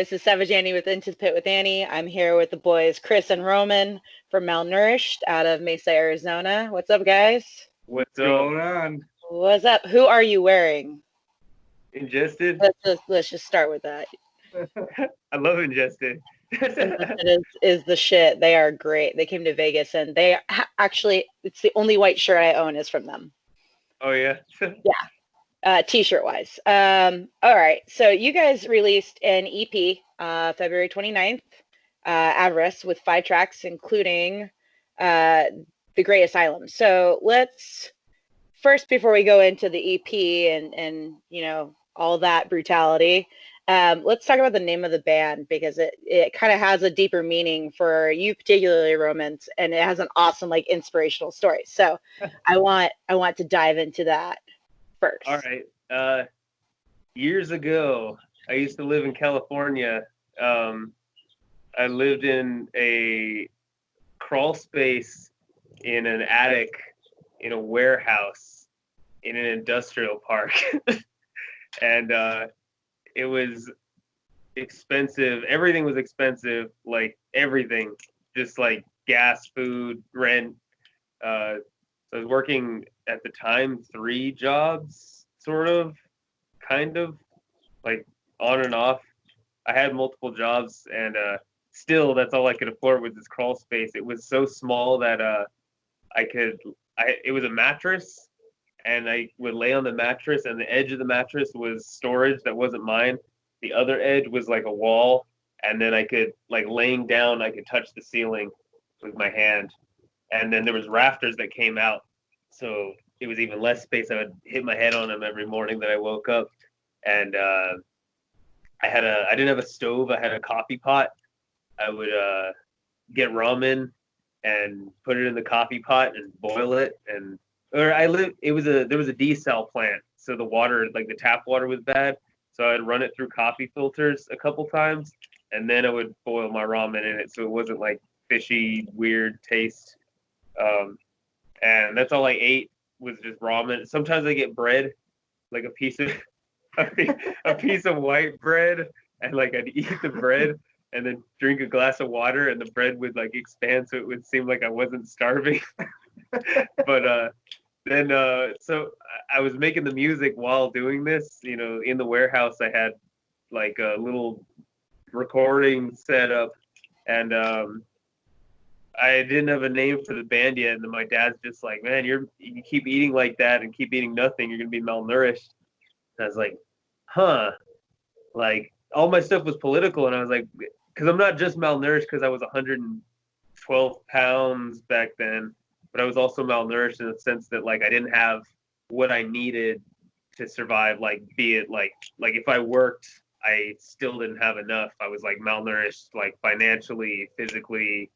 This is Savage Annie with Into the Pit with Annie. I'm here with the boys Chris and Roman from Malnourished out of Mesa, Arizona. What's up, guys? What's going on? What's up? Who are you wearing? Ingested? Let's just start with that. I love Ingested. Ingested is the shit. They are great. They came to Vegas, and they actually, it's the only white shirt I own is from them. Oh, yeah? Yeah. T-shirt wise. All right. So you guys released an EP February 29th, Avarice, with 5 tracks, including The Great Asylum. So let's first, before we go into the EP and you know, all that brutality, let's talk about the name of the band, because it kind of has a deeper meaning for you, particularly, Romans, and it has an awesome, like, inspirational story. So I want to dive into that first. All right. Years ago, I used to live in California. I lived in a crawl space in an attic in a warehouse in an industrial park. And it was expensive. Everything was expensive, like everything, just like gas, food, rent. So I was working at the time 3 jobs, sort of, kind of, like on and off. I had multiple jobs, and still that's all I could afford with this crawl space. It was so small that it was a mattress, and I would lay on the mattress, and the edge of the mattress was storage that wasn't mine. The other edge was like a wall, and then I could, like, laying down, I could touch the ceiling with my hand. And then there was rafters that came out, so it was even less space. I would hit my head on them every morning that I woke up. And I didn't have a stove. I had a coffee pot. I would get ramen and put it in the coffee pot and boil it. There was a desal plant, so the water, like the tap water, was bad. So I'd run it through coffee filters a couple times, and then I would boil my ramen in it, so it wasn't like fishy, weird taste. And that's all I ate, was just ramen. Sometimes I get bread, like a piece of white bread, and like I'd eat the bread and then drink a glass of water, and the bread would like expand, so it would seem like I wasn't starving. But then so I was making the music while doing this. You know, in the warehouse I had like a little recording setup, and I didn't have a name for the band yet. And then my dad's just like, man, you keep eating like that and keep eating nothing, you're gonna be malnourished. And I was like, huh. Like, all my stuff was political, and I was like, because I'm not just malnourished because I was 112 pounds back then, but I was also malnourished in the sense that, like, I didn't have what I needed to survive. Like, be it like if I worked, I still didn't have enough. I was like malnourished, like financially, physically,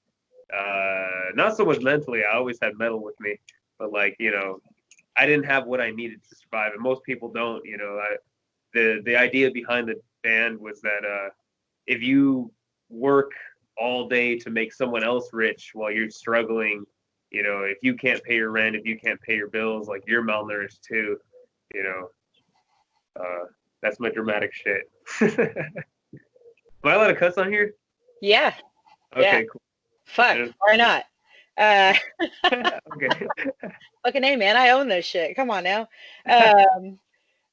not so much mentally. I always had metal with me, but, like, you know, I didn't have what I needed to survive, and most people don't. You know, the idea behind the band was that if you work all day to make someone else rich while you're struggling, you know, if you can't pay your rent, if you can't pay your bills, like, you're malnourished too. You know, that's my dramatic shit. Am I allowed to cuss on here? Yeah. Okay, yeah. cool. Fuck, why not? Okay. Fucking A, man, I own this shit. Come on now.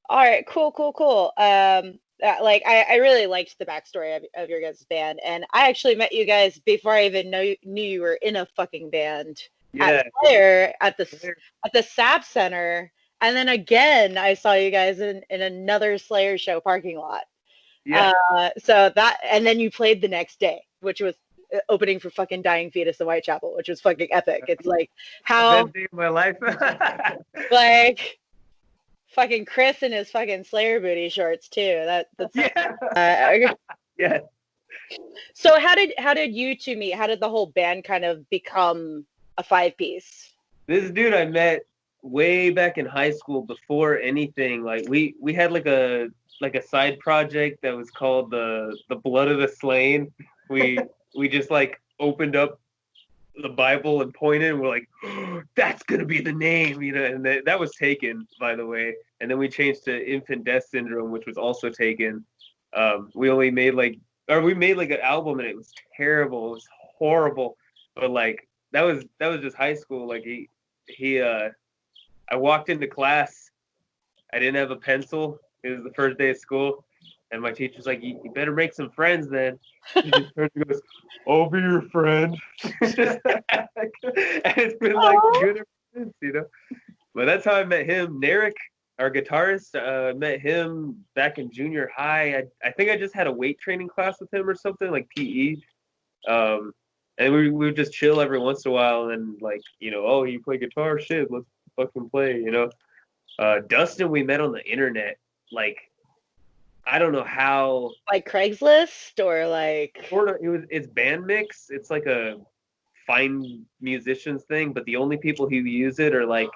All right, cool. Like, I really liked the backstory of your guys' band, and I actually met you guys before I even knew you were in a fucking band. Yeah. At Slayer, at the SAP Center, and then again I saw you guys in another Slayer show parking lot. Yeah. So that, and then you played the next day, which was opening for fucking Dying Fetus and Whitechapel, which was fucking epic. It's like, how Best day of my life. like, fucking Chris in his fucking Slayer booty shorts too. That's yeah. Yeah. So how did you two meet? How did the whole band kind of become a 5-piece? This dude I met way back in high school before anything. Like, we had like a side project that was called the Blood of the Slain. We just, like, opened up the Bible and pointed, and we're like, oh, that's gonna be the name, you know. And that was taken, by the way. And then we changed to Infant Death Syndrome, which was also taken. We only made like or we made like an album and it was terrible. It was horrible. But like that was just high school. Like I walked into class. I didn't have a pencil. It was the first day of school, and my teacher's like, "You better make some friends then." He just turns and goes, "I'll be your friend." And it's been like good ever since, you know. But that's how I met him. Narek, our guitarist, met him back in junior high. I think I just had a weight training class with him or something, like PE. And we would just chill every once in a while, and then like, you know, oh, you play guitar? Shit, let's fucking play, you know. Dustin, we met on the internet. Like, I don't know how. Like Craigslist or like. It's Bandmix. It's like a find musicians thing, but the only people who use it are like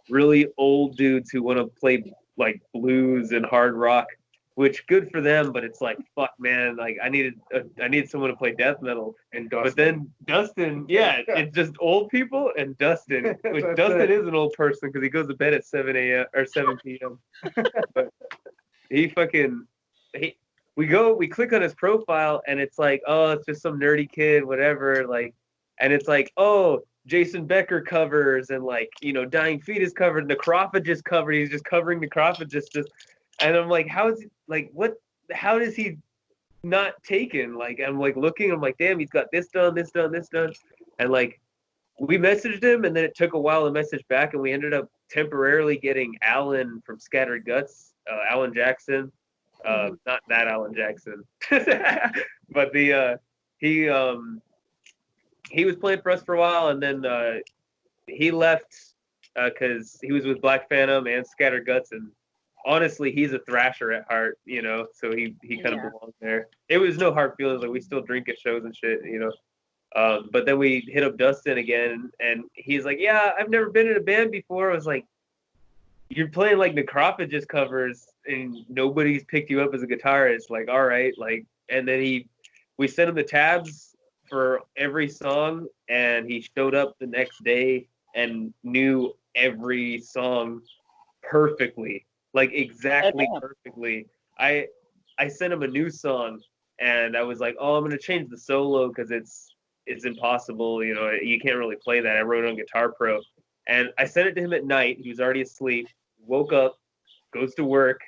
really old dudes who want to play like blues and hard rock, which good for them, but it's like, fuck, man, like I need someone to play death metal. And Dustin. But then Dustin, yeah, it's just old people and Dustin, which Dustin is an old person because he goes to bed at 7 a.m. or 7 p.m. But we click on his profile and it's like, oh, it's just some nerdy kid, whatever, like, and it's like, oh, Jason Becker covers and like, you know, Dying Fetus covered, Necrophagist covered. He's just covering Necrophagist. And I'm like, how is he, like, what? How does he not taken? Like, I'm like looking. I'm like, damn, he's got this done, this done, this done. And like, we messaged him, and then it took a while to message back, and we ended up temporarily getting Alan from Scattered Guts, Alan Jackson. Not that Alan Jackson, but he was playing for us for a while, and then he left because he was with Black Phantom and Scattered Guts, and honestly, he's a thrasher at heart, you know, so he kind of belonged there. It was no hard feelings, like we still drink at shows and shit, you know. But then we hit up Dustin again, and he's like, yeah, I've never been in a band before. I was like, you're playing like Necrophagist covers, and nobody's picked you up as a guitarist. Like, all right, like, and then we sent him the tabs for every song, and he showed up the next day and knew every song perfectly, like exactly perfectly. I sent him a new song, and I was like, oh, I'm gonna change the solo because it's impossible, you know, you can't really play that. I wrote it on Guitar Pro, and I sent it to him at night. He was already asleep. Woke up, goes to work,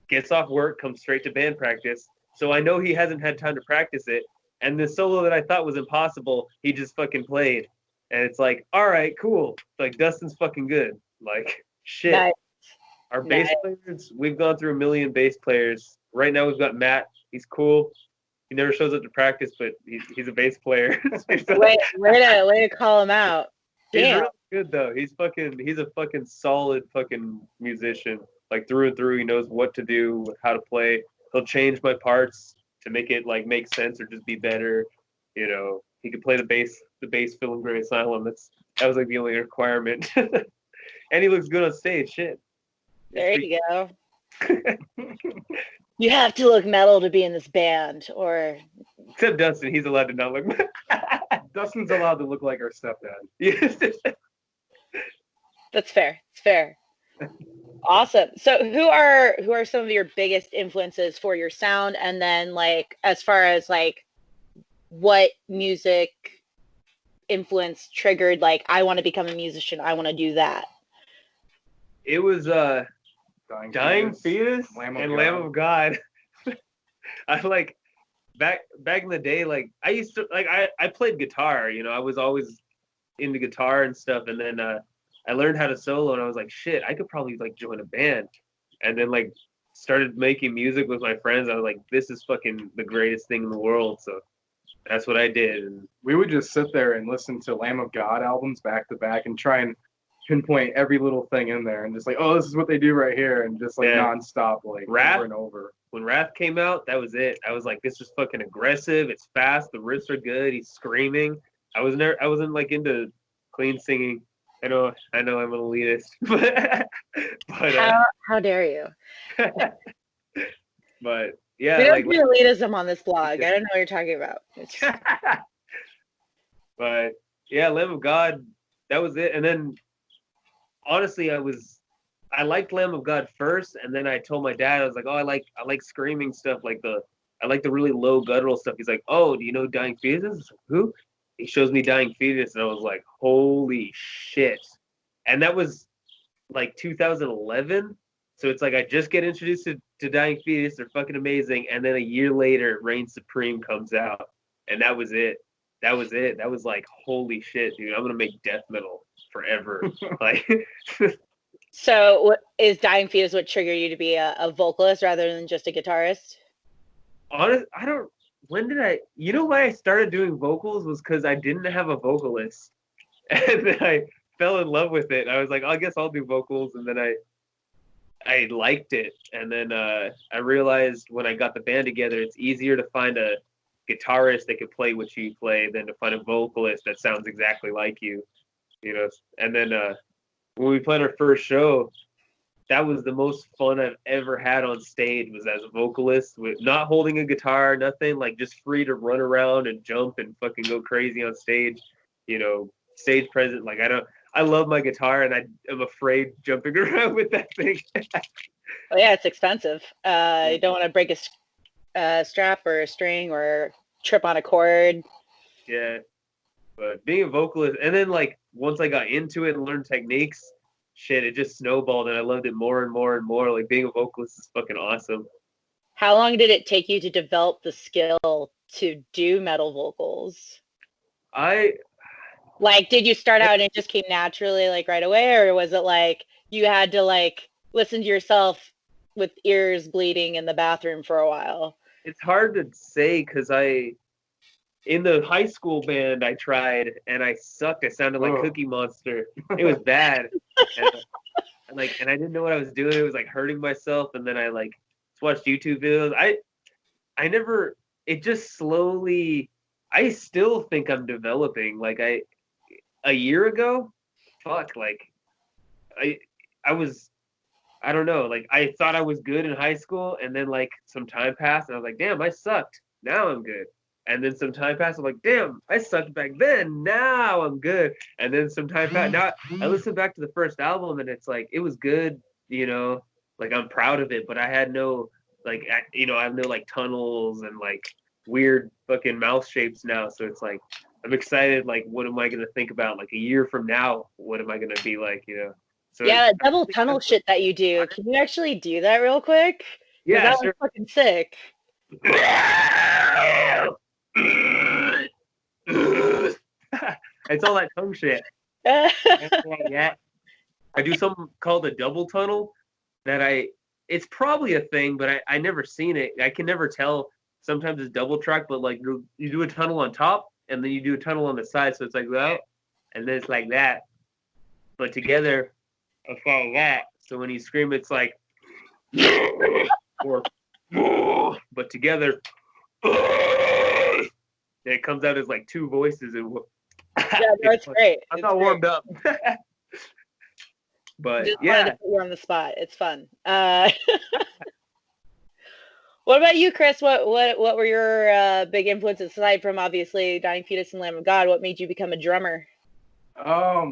gets off work, comes straight to band practice. So I know he hasn't had time to practice it. And the solo that I thought was impossible, he just fucking played. And it's like, all right, cool. Like, Dustin's fucking good. Like, shit. Nice. Our bass players, we've gone through a million bass players. Right now we've got Matt. He's cool. He never shows up to practice, but he's a bass player. way to call him out. Damn. He's really good though. He's a fucking solid fucking musician. Like through and through, he knows what to do, how to play. He'll change my parts to make it like make sense or just be better. You know, he could play the bass Film Gray Asylum. That was like the only requirement. And he looks good on stage. Shit. There you go. You have to look metal to be in this band, or except Dustin, he's allowed to not look metal. Dustin's allowed to look like our stepdad. Yes. That's fair. It's fair. Awesome. So who are some of your biggest influences for your sound? And then like as far as like what music influence triggered like I want to become a musician, I want to do that? It was Dying Fetus and Lamb of God. I like back in the day, like I used to like I played guitar, you know, I was always into guitar and stuff, and then I learned how to solo, and I was like, shit, I could probably like join a band. And then like started making music with my friends. I was like, this is fucking the greatest thing in the world. So that's what I did. And we would just sit there and listen to Lamb of God albums back to back and try and pinpoint every little thing in there and just like, oh, this is what they do right here, and just like nonstop, like Wrath, over and over. When Wrath came out, that was it. I was like, this is fucking aggressive. It's fast. The riffs are good. He's screaming. I wasn't like into clean singing. I know I'm an elitist, but how dare you? But yeah, we don't do elitism on this blog. I don't know what you're talking about. But yeah, Lamb of God, that was it. And then honestly, I liked Lamb of God first, and then I told my dad, I was like, oh, I like screaming stuff, like the I like the really low guttural stuff. He's like, oh, do you know Dying Fetus? I was like, who? He shows me Dying Fetus, and I was like, holy shit. And that was like 2011. So it's like I just get introduced to Dying Fetus. They're fucking amazing. And then a year later, Reign Supreme comes out. And that was it. That was it. That was like, holy shit, dude. I'm going to make death metal forever. Like, So is Dying Fetus what triggered you to be a vocalist rather than just a guitarist? you know why I started doing vocals was because I didn't have a vocalist. And then I fell in love with it. I was like, I guess I'll do vocals. And then I liked it. And then I realized when I got the band together, it's easier to find a guitarist that can play what you play than to find a vocalist that sounds exactly like you, you know. And then when we played our first show, that was the most fun I've ever had on stage, was as a vocalist, with not holding a guitar, nothing, like just free to run around and jump and fucking go crazy on stage, you know, stage present. Like I love my guitar, and I am afraid jumping around with that thing. Oh yeah, it's expensive. You don't want to break a strap or a string or trip on a chord. Yeah, but being a vocalist, and then like once I got into it and learned techniques, shit, it just snowballed, and I loved it more and more and more. Like being a vocalist is fucking awesome. How long did it take you to develop the skill to do metal vocals? Like, did you start out and it just came naturally, like right away, or was it like you had to like listen to yourself with ears bleeding in the bathroom for a while? It's hard to say because in the high school band I tried and I sucked. I sounded like Cookie Monster. It was bad. and I didn't know what I was doing. It was like hurting myself. And then I like watched YouTube videos. It just slowly, I still think I'm developing. Like a year ago, I don't know, like I thought I was good in high school, and then like some time passed and I was like, damn, I sucked. Now I'm good. And then some time passed, I'm like, damn, I sucked back then. Now I'm good. And then some time passed. Now I listened back to the first album and it's like, it was good, you know, like I'm proud of it, but I had no, like, I have no like tunnels and like weird fucking mouth shapes now. So it's like, I'm excited. Like, what am I going to think about? Like a year from now, what am I going to be like, you know? So yeah, that double tunnel shit that you do. Can you actually do that real quick? Yeah, that sure. was fucking sick. It's all that tongue shit. Yeah. I do something called a double tunnel it's probably a thing, but I never seen it. I can never tell. Sometimes it's double track, but like you do a tunnel on top and then you do a tunnel on the side. So it's like that, and then it's like that. But together, it's like that. So when you scream, it's like, or, but together, it comes out as like two voices. And yeah, that's great. I'm not warmed up. But just yeah, to put you on the spot. It's fun. What about you, Chris? What were your big influences aside from obviously Dying Fetus and Lamb of God? What made you become a drummer? I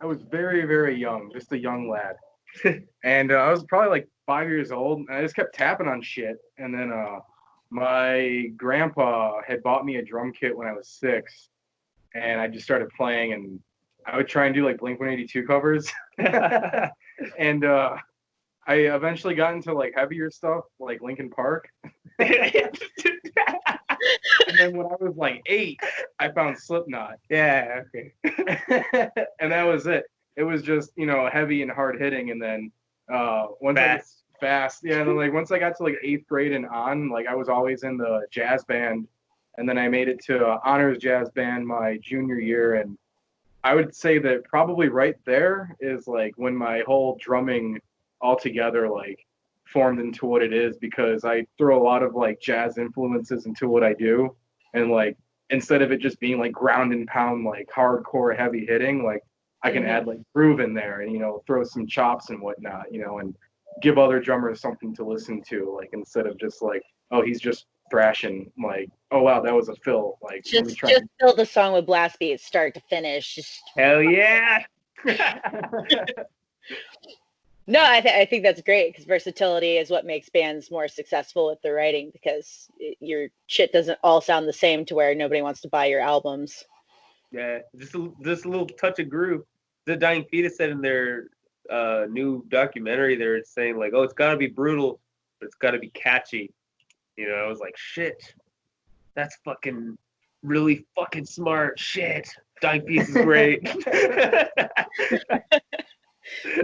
was very, very young, just a young lad. And I was probably like 5 years old, and I just kept tapping on shit. And then my grandpa had bought me a drum kit when I was 6, and I just started playing, and I would try and do like Blink-182 covers. And I eventually got into like heavier stuff, like Linkin Park. And then when I was like 8, I found Slipknot. yeah, okay. And that was it. It was just, heavy and hard hitting. And then fast. Yeah. And then like once I got to like 8th grade and on, like I was always in the jazz band. And then I made it to honors jazz band my junior year. And I would say that probably right there is like when my whole drumming altogether like formed into what it is, because I throw a lot of like jazz influences into what I do, and like instead of it just being like ground and pound like hardcore heavy hitting, like I can add like groove in there and throw some chops and whatnot, and give other drummers something to listen to, like instead of just like, oh, he's just thrashing, like, oh wow, that was a fill, like just fill the song with blast beats start to finish. Hell yeah. No, I think that's great because versatility is what makes bands more successful with their writing because your shit doesn't all sound the same to where nobody wants to buy your albums. Yeah, just a little touch of groove. The Dying Fetus said in their new documentary, they're saying like, oh, it's got to be brutal, but it's got to be catchy. You know, I was like, shit, that's fucking really fucking smart. Shit, Dying Fetus is great.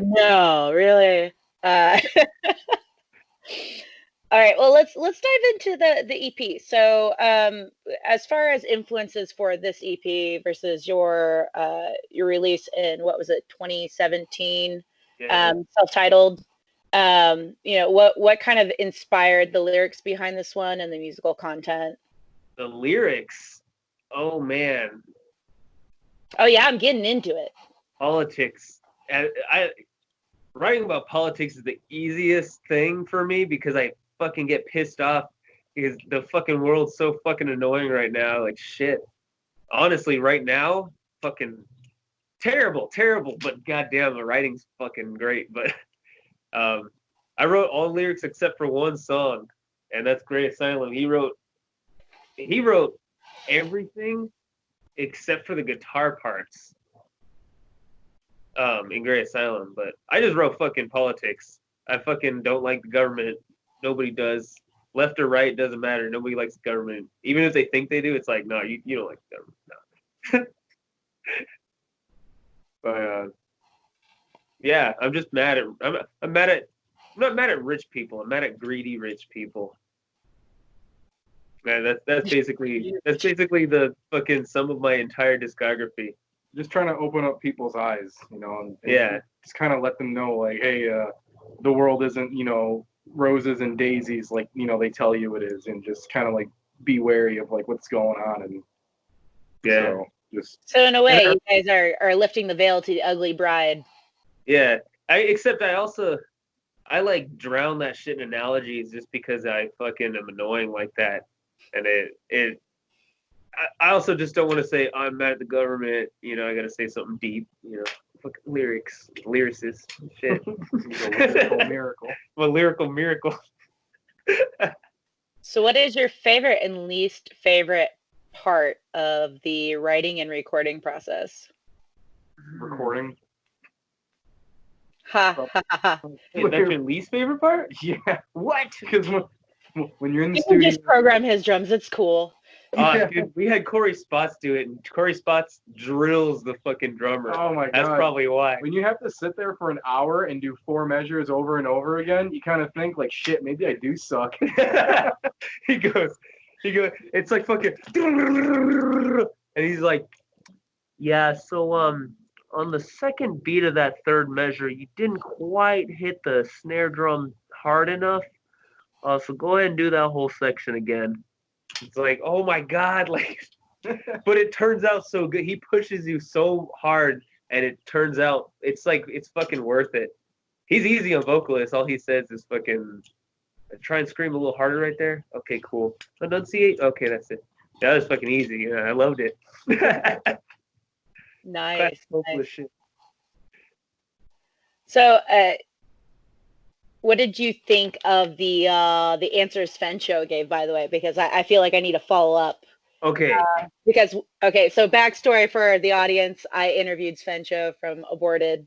No, really. All right, well let's dive into the EP. So, as far as influences for this EP versus your release in what was it, 2017, Yeah. self-titled. You know, what kind of inspired the lyrics behind this one and the musical content? The lyrics, oh man, Oh yeah, I'm getting into it. politics. I writing about politics is the easiest thing for me because I fucking get pissed off because the fucking world's so fucking annoying right now. Like shit. Honestly, right now, fucking terrible, but goddamn, the writing's fucking great. But I wrote all lyrics except for one song, and that's Great Asylum. He wrote everything except for the guitar parts. In Great Asylum, but I just wrote fucking politics. I fucking don't like the government. Nobody does. Left or right, doesn't matter. Nobody likes the government. Even if they think they do, it's like, no, you don't like the government. No. But yeah, I'm just mad at I'm not mad at rich people. I'm mad at greedy rich people. Man, that's basically the fucking sum of my entire discography. Just trying to open up people's eyes, you know, and Yeah. just kind of let them know, like, hey, the world isn't, you know, roses and daisies like, you know, they tell you it is, and just kind of like be wary of like what's going on. And Yeah. So in a way, you guys are lifting the veil to the ugly bride. Yeah. I like drown that shit in analogies just because I fucking am annoying like that. And I also just don't want to say I'm mad at the government. You know, I got to say something deep. You know, fucking lyricist, shit. Lyrical miracle. Well, lyrical miracle. So, what is your favorite and least favorite part of the writing and recording process? Recording. Ha ha ha ha. Wait, that's your least favorite part? Yeah. What? Because when you're in the You can studio, just program his drums. It's cool. Yeah. Dude, we had Corey Spots do it, and Corey Spots drills the fucking drummer. Oh my god. That's probably why. When you have to sit there for an hour and do 4 measures over and over again, you kind of think like, shit, maybe I do suck. he goes, it's like fucking, and he's like, yeah, so on the second beat of that third measure, you didn't quite hit the snare drum hard enough. So go ahead and do that whole section again. It's like, oh my god, like, but it turns out so good. He pushes you so hard, and it turns out it's like it's fucking worth it. He's easy on vocalist. All he says is fucking try and scream a little harder right there. Okay, cool. Enunciate. Okay, that's it. That was fucking easy. Yeah, I loved it. Nice. Vocalist shit. So, what did you think of the answers Sven show gave, by the way? Because I feel like I need to follow up. Okay. So backstory for the audience, I interviewed Sven show from Aborted,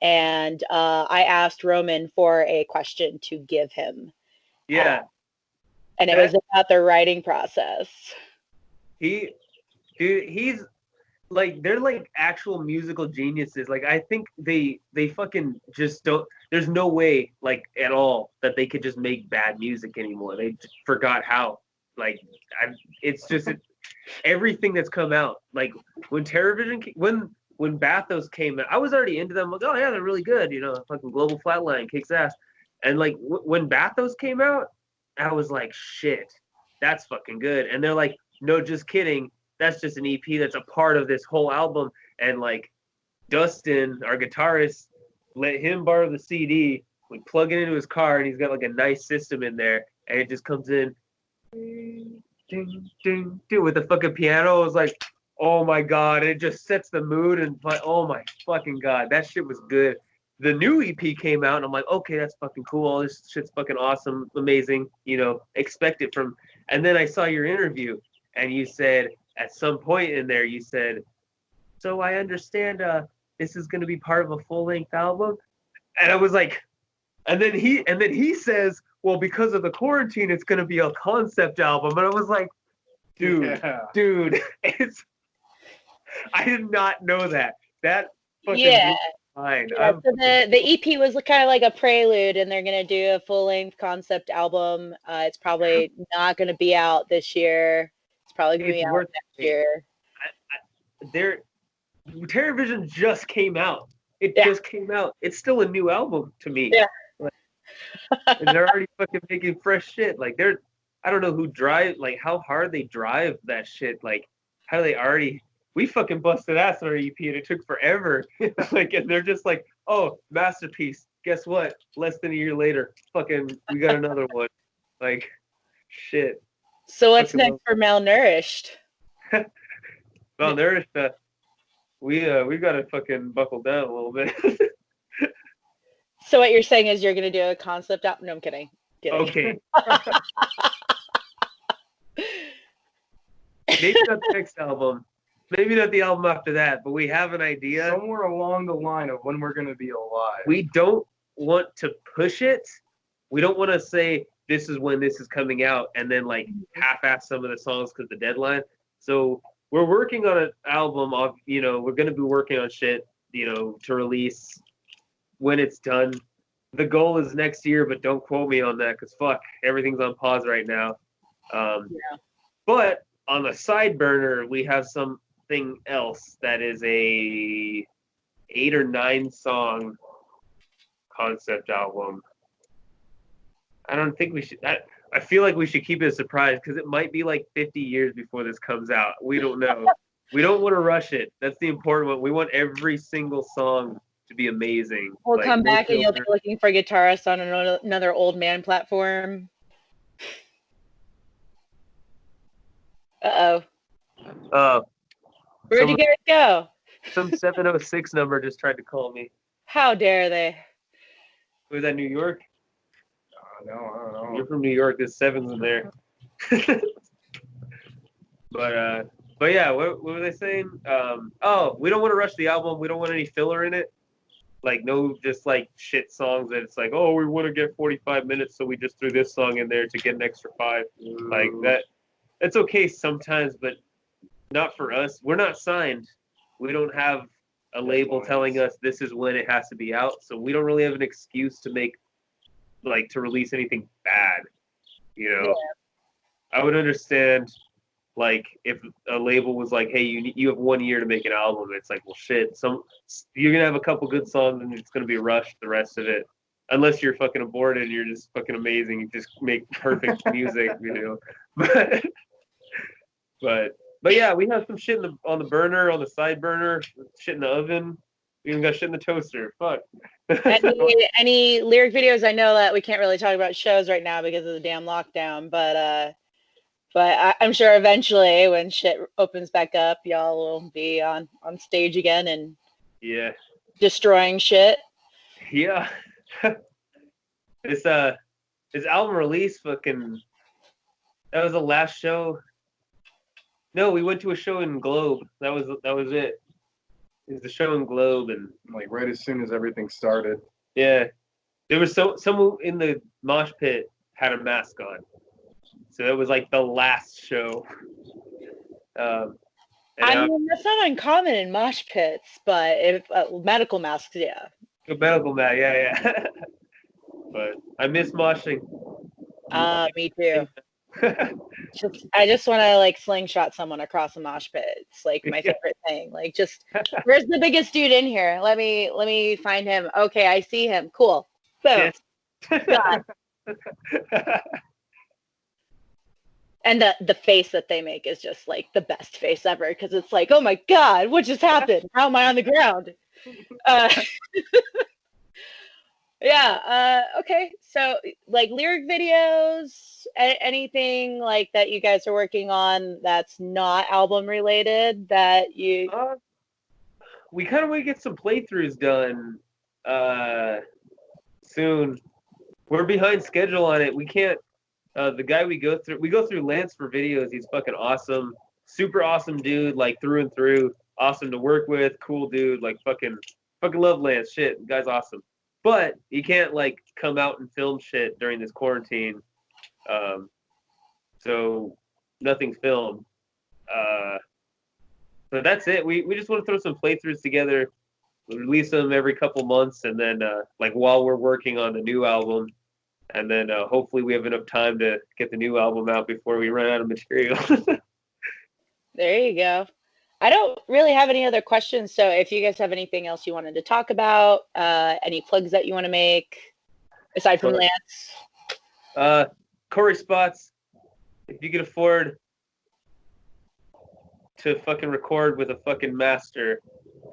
and I asked Roman for a question to give him. Yeah. And it was about the writing process. He's like, they're like actual musical geniuses. Like, I think they fucking just don't. There's no way, like, at all that they could just make bad music anymore. They just forgot how. Like, it's just everything that's come out. Like, when TerrorVision, when Bathos came out, I was already into them. Like, oh yeah, they're really good. You know, fucking Global Flatline kicks ass. And like, when Bathos came out, I was like, shit, that's fucking good. And they're like, no, just kidding. That's just an EP that's a part of this whole album. And like, Dustin, our guitarist, let him borrow the CD. We plug it into his car, and he's got like a nice system in there, and it just comes in, ding, ding, ding, with the fucking piano. I was like, oh my god! And it just sets the mood, and like, oh my fucking god, that shit was good. the new EP came out, and I'm like, okay, that's fucking cool. This shit's fucking awesome, amazing. You know, expect it from. And then I saw your interview, and you said at some point in there, you said, "So I understand this is going to be part of a full-length album," and I was like, and then he says, "Well, because of the quarantine, it's going to be a concept album," and I was like, dude, it's. I did not know that. That fucking fine. Yeah, so the EP was kind of like a prelude, and they're gonna do a full-length concept album. It's probably not gonna be out this year. It's probably gonna be out next year. TerraVision just came out. It just came out. It's still a new album to me. Yeah. And they're already fucking making fresh shit. Like I don't know who drive, like how hard they drive that shit. Like how do they already? We fucking busted ass on our EP and it took forever. Like, and they're just like, oh, masterpiece. Guess what? Less than a year later, fucking, we got another one. Like, shit. So what's next for Malnourished? Malnourished, we got to fucking buckle down a little bit. So what you're saying is you're gonna do a concept album? No, I'm kidding. Okay. Maybe not the next album. Maybe not the album after that, but we have an idea. Somewhere along the line of when we're going to be alive. We don't want to push it. We don't want to say this is when this is coming out and then like half-ass some of the songs because the deadline. So we're working on an album of, you know, we're going to be working on shit, you know, to release when it's done. The goal is next year, but don't quote me on that because fuck, everything's on pause right now. But on the side burner, we have something else that is a 8 or 9 song concept album. I don't think we should. I feel like we should keep it a surprise because it might be like 50 years before this comes out. We don't know. We don't want to rush it. That's the important one. We want every single song to be amazing. We'll come back and you'll be looking for guitarists on another old man platform. Uh-oh. Where'd you guys go? Some 706 number just tried to call me. How dare they? Was that New York? No, I don't know. You're from New York. There's 7s in there. But yeah, what were they saying? Oh, we don't want to rush the album. We don't want any filler in it. Like no, just like shit songs that it's like, oh, we want to get 45 minutes, so we just threw this song in there to get an extra 5. Like that. It's okay sometimes, but not for us. We're not signed. We don't have a label telling us this is when it has to be out. So we don't really have an excuse to to release anything bad. You know, yeah. I would understand like if a label was like, hey, you have 1 year to make an album. It's like, well, shit. You're gonna have a couple good songs and it's gonna be rushed the rest of it. Unless you're fucking Aborted and you're just fucking amazing. You just make perfect music, you know. But yeah, we have some shit on the burner, on the side burner, shit in the oven. We even got shit in the toaster. Fuck. Any lyric videos? I know that we can't really talk about shows right now because of the damn lockdown, but I'm sure eventually when shit opens back up, y'all will be on stage again and destroying shit. Yeah. This album release fucking that was the last show. No, we went to a show in Globe. That was it. It was the show in Globe, and like right as soon as everything started. Yeah, there was someone in the mosh pit had a mask on, so it was like the last show. I mean, that's not uncommon in mosh pits, but if medical masks, yeah. A medical mask, yeah. But I miss moshing. Me too. I just want to like slingshot someone across a mosh pit. It's like my favorite thing. Like, just where's the biggest dude in here? Let me find him. Okay, I see him. Cool. Boom. Yes. And the face that they make is just like the best face ever because it's like, oh my god, what just happened? How am I on the ground? Yeah. Okay. So, like lyric videos, anything like that you guys are working on that's not album related that you. We kind of want to get some playthroughs done soon. We're behind schedule on it. We can't. The guy we go through Lance for videos. He's fucking awesome, super awesome dude, like through and through. Awesome to work with, cool dude. Like fucking love Lance. Shit, the guy's awesome. But he can't like come out and film shit during this quarantine. So nothing's filmed. So that's it. We just want to throw some playthroughs together, release them every couple months, and then like while we're working on the new album, and then hopefully we have enough time to get the new album out before we run out of material. There you go. I don't really have any other questions, so if you guys have anything else you wanted to talk about, any plugs that you want to make, aside from Lance? Corey Spots, if you can afford to fucking record with a fucking master,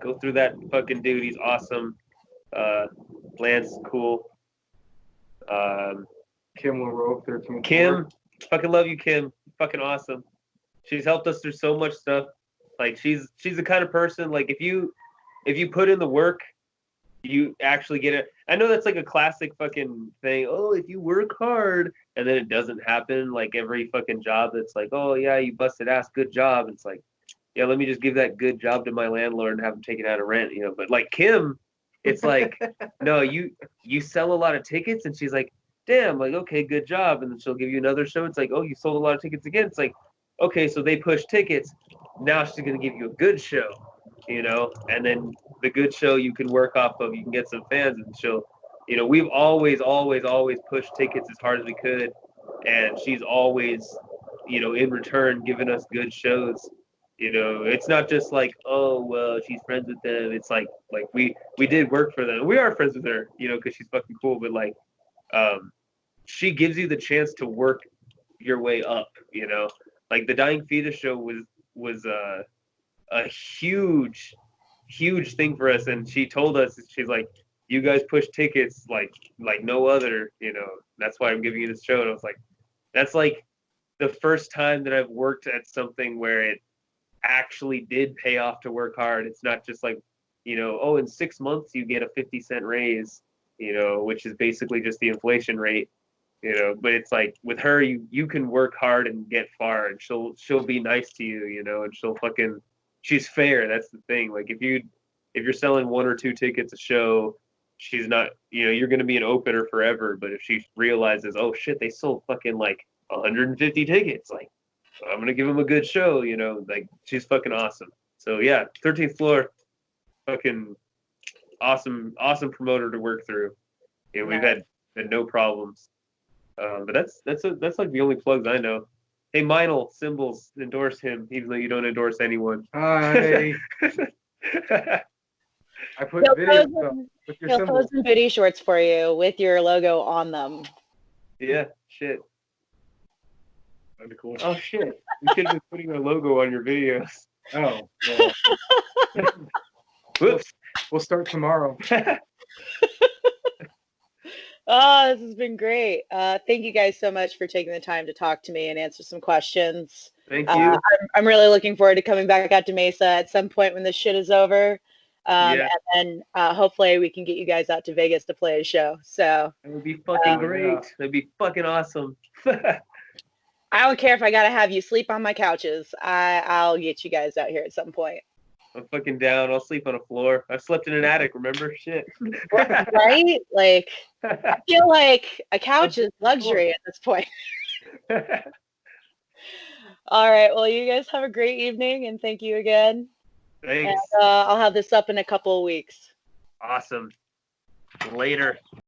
go through that fucking dude. He's awesome. Lance, cool. Kim LaRoe, 13th. Kim, fucking love you, Kim. Fucking awesome. She's helped us through so much stuff. Like she's the kind of person, like if you put in the work, you actually get it. I know that's like a classic fucking thing. Oh, if you work hard and then it doesn't happen, like every fucking job that's like, oh yeah, you busted ass, good job. It's like, yeah, let me just give that good job to my landlord and have him take it out of rent, you know. But like Kim, it's like, no, you sell a lot of tickets, and she's like, damn, like okay, good job, and then she'll give you another show. It's like, oh, you sold a lot of tickets again. It's like, okay, so they push tickets. Now she's gonna give you a good show, you know, and then the good show you can work off of. You can get some fans, and she'll, you know, we've always pushed tickets as hard as we could, and she's always, you know, in return given us good shows. You know, it's not just like, oh well, she's friends with them. It's like we did work for them. We are friends with her, you know, because she's fucking cool. But like, she gives you the chance to work your way up. You know, like the Dying Fetus show was a huge thing for us, and she told us, she's like, you guys push tickets like no other, you know, that's why I'm giving you this show. And I was like, that's like the first time that I've worked at something where it actually did pay off to work hard. It's not just like, you know, oh, in 6 months you get a 50-cent raise, you know, which is basically just the inflation rate, you know. But it's like with her, you can work hard and get far, and she'll be nice to you, you know, and she's fair. That's the thing. Like if you're selling 1 or 2 tickets a show, she's not, you know, you're going to be an opener forever. But if she realizes, oh shit, they sold fucking like 150 tickets, like I'm going to give them a good show, you know, like she's fucking awesome. So yeah, 13th Floor, fucking awesome promoter to work through. You know, we've had no problems. But that's like the only plugs I know. Hey, Meinl, Symbols, endorse him, even though you don't endorse anyone. Hi. I put videos up with your He'll symbols. post some booty shorts for you with your logo on them. Yeah, shit. That'd be cool. Oh shit. We should have been putting our logo on your videos. Oh, well. Whoops. We'll start tomorrow. Oh, this has been great. Thank you guys so much for taking the time to talk to me and answer some questions. Thank you. I'm really looking forward to coming back out to Mesa at some point when this shit is over. Yeah. And then hopefully we can get you guys out to Vegas to play a show. So That would be fucking great. Yeah. That'd be fucking awesome. I don't care if I gotta have you sleep on my couches. I'll get you guys out here at some point. I'm fucking down. I'll sleep on a floor. I've slept in an attic, remember? Shit. Right? Like, I feel like a couch is luxury at this point. All right. Well, you guys have a great evening, and thank you again. Thanks. And I'll have this up in a couple of weeks. Awesome. Later.